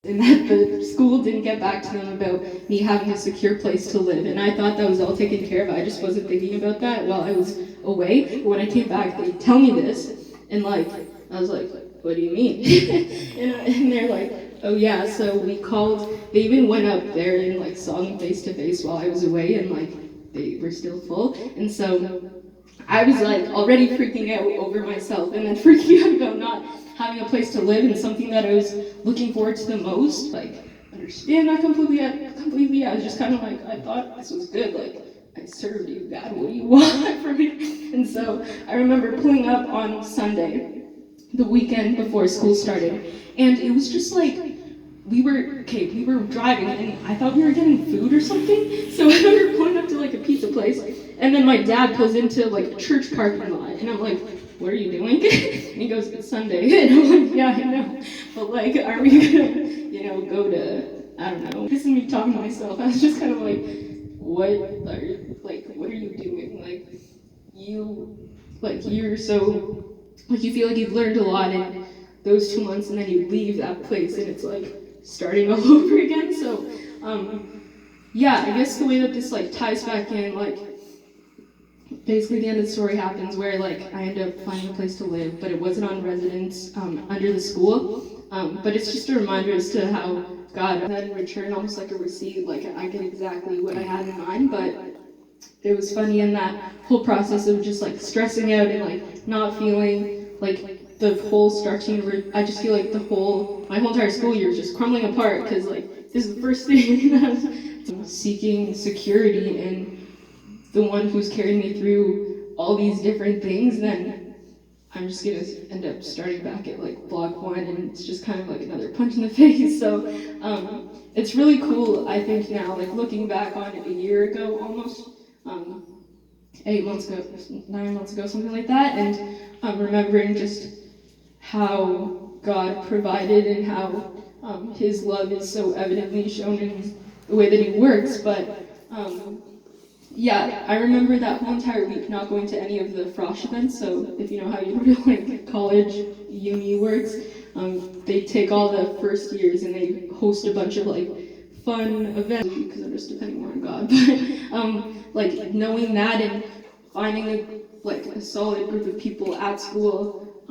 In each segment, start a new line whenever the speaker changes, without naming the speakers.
and that the school didn't get back to them about me having a secure place to live. And I thought that was all taken care of. I just wasn't thinking about that while I was away. But when I came back, they tell me this, and like, I was like, what do you mean? and they're like, oh yeah, so we called, they even went up there and like saw them face to face while I was away, and like, they were still full. And so I was like already freaking out over myself, and then freaking out about not having a place to live and something that I was looking forward to the most. Like, understand that completely. I was just kind of like, I thought this was good. Like, I served you, God. What do you want from me? And so I remember pulling up on Sunday, the weekend before school started, and it was just like, we were driving, and I thought we were getting food or something. So I remember pulling up to like a pizza place, and then my dad pulls into like a church parking lot, and I'm like, what are you doing? And he goes, it's Sunday. And I'm like, yeah, I know. But like, are we gonna, go to, I don't know. This is me talking to myself. I was just kind of like, what are you doing? You're so, you feel like you've learned a lot in those 2 months, and then you leave that place, and it's like starting all over again. So, yeah, I guess the way that this like ties back in, like, basically the end of the story happens where like I end up finding a place to live, but it wasn't on residence under the school. But it's just a reminder as to how God had in return almost like a receipt, like I get exactly what I had in mind. But it was funny in that whole process of just like stressing out and like not feeling like the whole starting. I just feel like my whole entire school year is just crumbling apart, because like this is the first thing that I was seeking security in the one who's carried me through all these different things. Then I'm just gonna end up starting back at like block 1, and it's just kind of like another punch in the face. So it's really cool, I think now, like looking back on it a year ago almost, 8 months ago, 9 months ago, something like that, and remembering just how God provided and how his love is so evidently shown in the way that he works. But yeah, I remember that whole entire week not going to any of the frosh events. So if you know how like college, uni works, they take all the first years and they host a bunch of like fun events, because I'm just depending more on God. But like knowing that and finding a solid group of people at school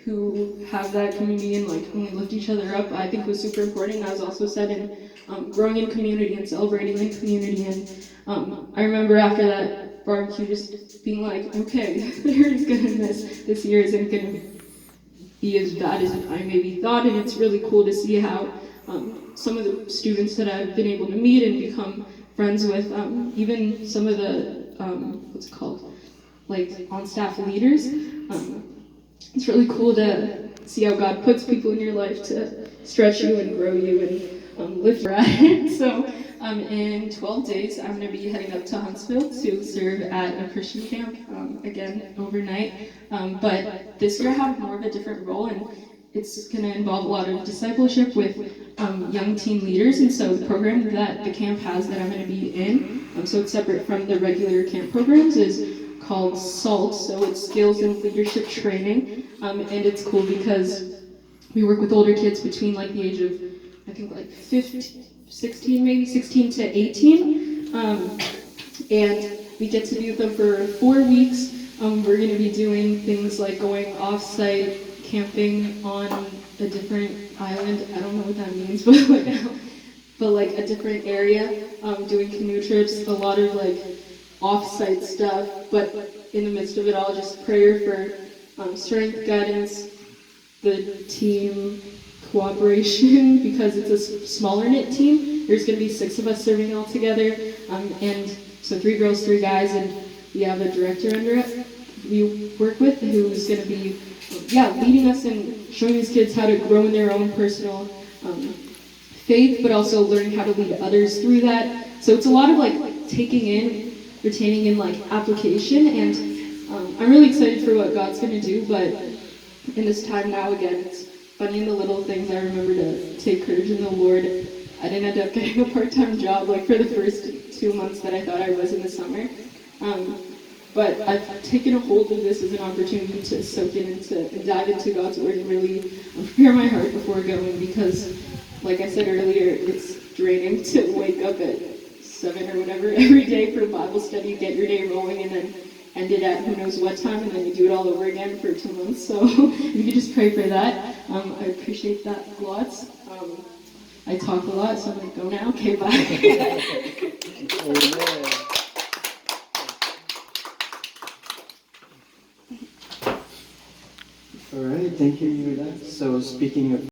who have that community and like only lift each other up, I think was super important. That was also said in growing in community and celebrating in community. And I remember after that barbecue just being like, okay, there's goodness, this year isn't gonna be as bad as I maybe thought. And it's really cool to see how some of the students that I've been able to meet and become friends with, even some of the like on-staff leaders. It's really cool to see how God puts people in your life to stretch you and grow you and lift you at. So in 12 days, I'm going to be heading up to Huntsville to serve at a Christian camp, again, overnight. But this year I have more of a different role, and it's going to involve a lot of discipleship with young teen leaders. And so the program that the camp has that I'm going to be in, so it's separate from the regular camp programs, is called SALT, so it's Skills and Leadership Training, and it's cool because we work with older kids between like the age of, I think like 16 to 18, and we get to be with them for 4 weeks. We're going to be doing things like going off-site camping on a different island. I don't know what that means, but like a different area, doing canoe trips, a lot of like off-site stuff, but in the midst of it all, just prayer for strength, guidance, the team cooperation, because it's a smaller knit team. There's going to be 6 of us serving all together, and so 3 girls, 3 guys, and we have a director under us we work with who's going to be leading us and showing these kids how to grow in their own personal faith, but also learning how to lead others through that. So it's a lot of like taking in, retaining in like application, and I'm really excited for what God's going to do. But in this time now, again, it's funny in the little things. I remember to take courage in the Lord. I didn't end up getting a part-time job like for the first 2 months that I thought I was in the summer. But I've taken a hold of this as an opportunity to soak in and dive into God's word and really prepare my heart before going, because like I said earlier, it's draining to wake up at 7 or whatever every day for Bible study, get your day rolling, and then end it at who knows what time, and then you do it all over again for 2 months. So you could just pray for that. I appreciate that lots. I talk a lot, so I'm going to go now. Okay, bye.
Amen. All right, thank you, Eula. So speaking of